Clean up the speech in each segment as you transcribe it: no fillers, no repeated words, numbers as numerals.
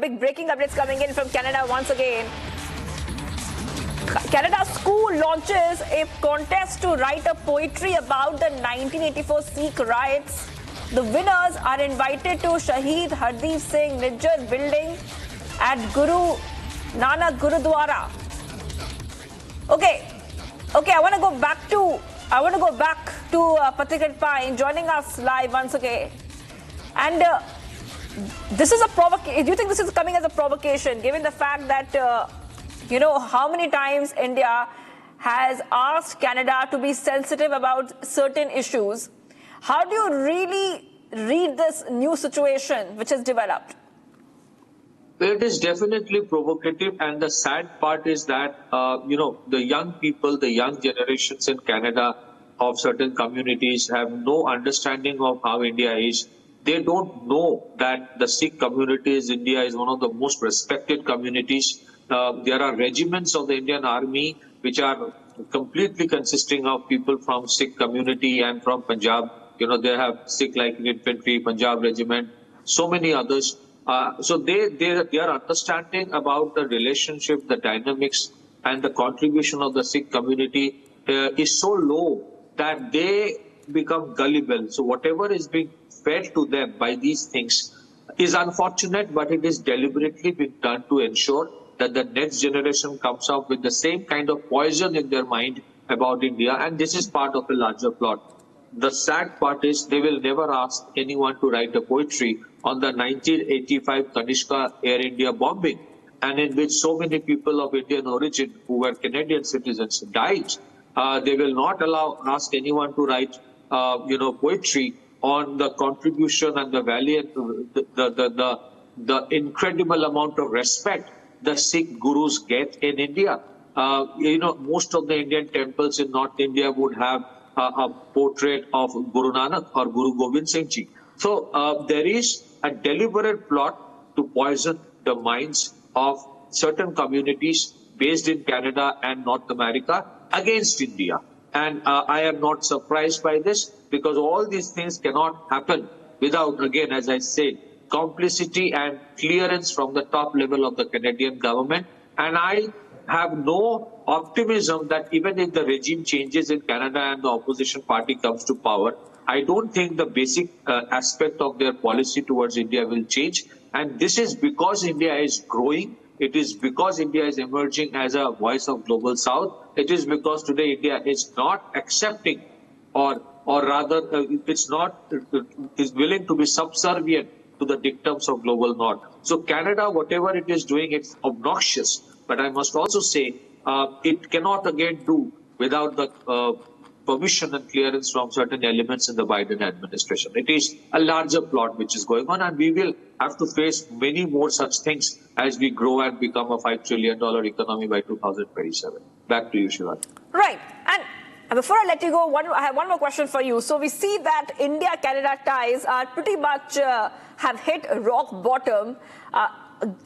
big breaking updates coming in from Canada once again. Canada's school launches a contest to write a poetry about the 1984 Sikh riots. The winners are invited to Shaheed Hardip Singh Nijjar building at Gurunanak Gurudwara. Okay, I want to go back to Patrick Pine joining us live once again. And this is a provocation. Do you think this is coming as a provocation, given the fact that, how many times India has asked Canada to be sensitive about certain issues? How do you really read this new situation which has developed? It is definitely provocative, and the sad part is that, the young people, the young generations in Canada of certain communities have no understanding of how India is. They don't know that the Sikh community in India is one of the most respected communities. There are regiments of the Indian Army which are completely consisting of people from Sikh community and from Punjab. They have Sikh like infantry, Punjab regiment, so many others. So their understanding about the relationship, the dynamics, and the contribution of the Sikh community is so low that they become gullible. So whatever is being fed to them by these things is unfortunate, but it is deliberately being done to ensure that the next generation comes up with the same kind of poison in their mind about India, and this is part of a larger plot. The sad part is they will never ask anyone to write a poetry on the 1985 Kanishka Air India bombing, and in which so many people of Indian origin who were Canadian citizens died. They will not ask anyone to write, poetry on the contribution and the valiant, the incredible amount of respect the Sikh gurus get in India. Most of the Indian temples in North India would have a portrait of Gurunanak or Guru Gobind Singh Ji. So there is a deliberate plot to poison the minds of certain communities based in Canada and North America against India. And I am not surprised by this, because all these things cannot happen without, again, as I said, complicity and clearance from the top level of the Canadian government. And I have no optimism that even if the regime changes in Canada and the opposition party comes to power, I don't think the basic aspect of their policy towards India will change. And this is because India is growing. It is because India is emerging as a voice of Global South. It is because today India is not accepting, or rather is willing to be subservient to the dictums of Global North. So Canada, whatever it is doing, it's obnoxious. But I must also say, it cannot again do without the permission and clearance from certain elements in the Biden administration. It is a larger plot which is going on, and we will have to face many more such things as we grow and become a $5 trillion economy by 2027. Back to you, Shiva. Right. And before I let you go, I have one more question for you. So we see that India-Canada ties are pretty much have hit rock bottom.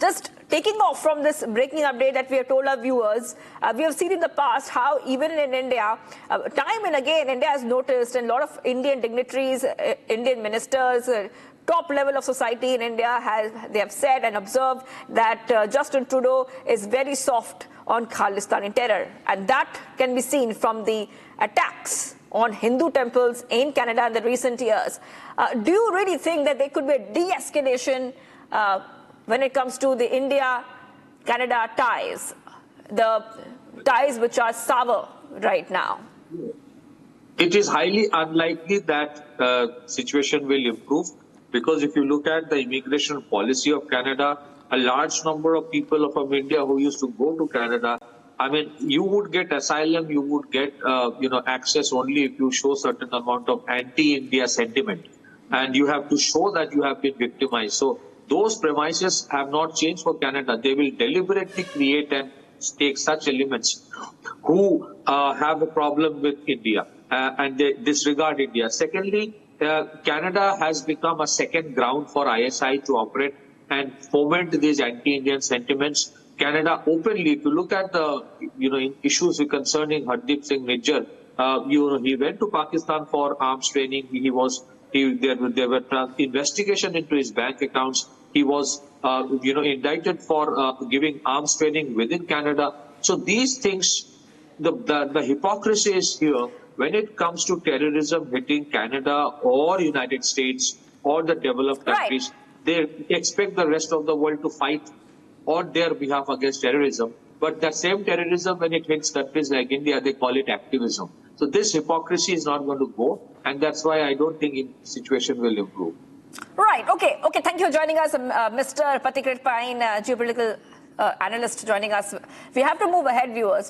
Just taking off from this breaking update that we have told our viewers, we have seen in the past how even in India, time and again, India has noticed, and a lot of Indian dignitaries, Indian ministers, top level of society in India, they have said and observed that Justin Trudeau is very soft on Khalistani terror. And that can be seen from the attacks on Hindu temples in Canada in the recent years. Do you really think that there could be a de-escalation when it comes to the India-Canada ties, the ties which are sour right now? It is highly unlikely that situation will improve, because if you look at the immigration policy of Canada, a large number of people from India who used to go to Canada, I mean, you would get asylum, you would get access only if you show certain amount of anti-India sentiment, and you have to show that you have been victimized. So those premises have not changed for Canada. They will deliberately create and take such elements who have a problem with India and they disregard India. Secondly, Canada has become a second ground for ISI to operate and foment these anti-Indian sentiments. Canada openly, if you look at the issues concerning Hardip Singh Nijjar, he went to Pakistan for arms training. There were investigation into his bank accounts. He was, indicted for giving arms training within Canada. So these things, the hypocrisy is here when it comes to terrorism hitting Canada or United States or the developed Right. countries. They expect the rest of the world to fight on their behalf against terrorism. But that same terrorism, when it hits countries like India, they call it activism. So this hypocrisy is not going to go, and that's why I don't think the situation will improve. Right. Okay. Okay. Thank you for joining us, Mr. Patikrit Pine, geopolitical analyst, joining us. We have to move ahead, viewers.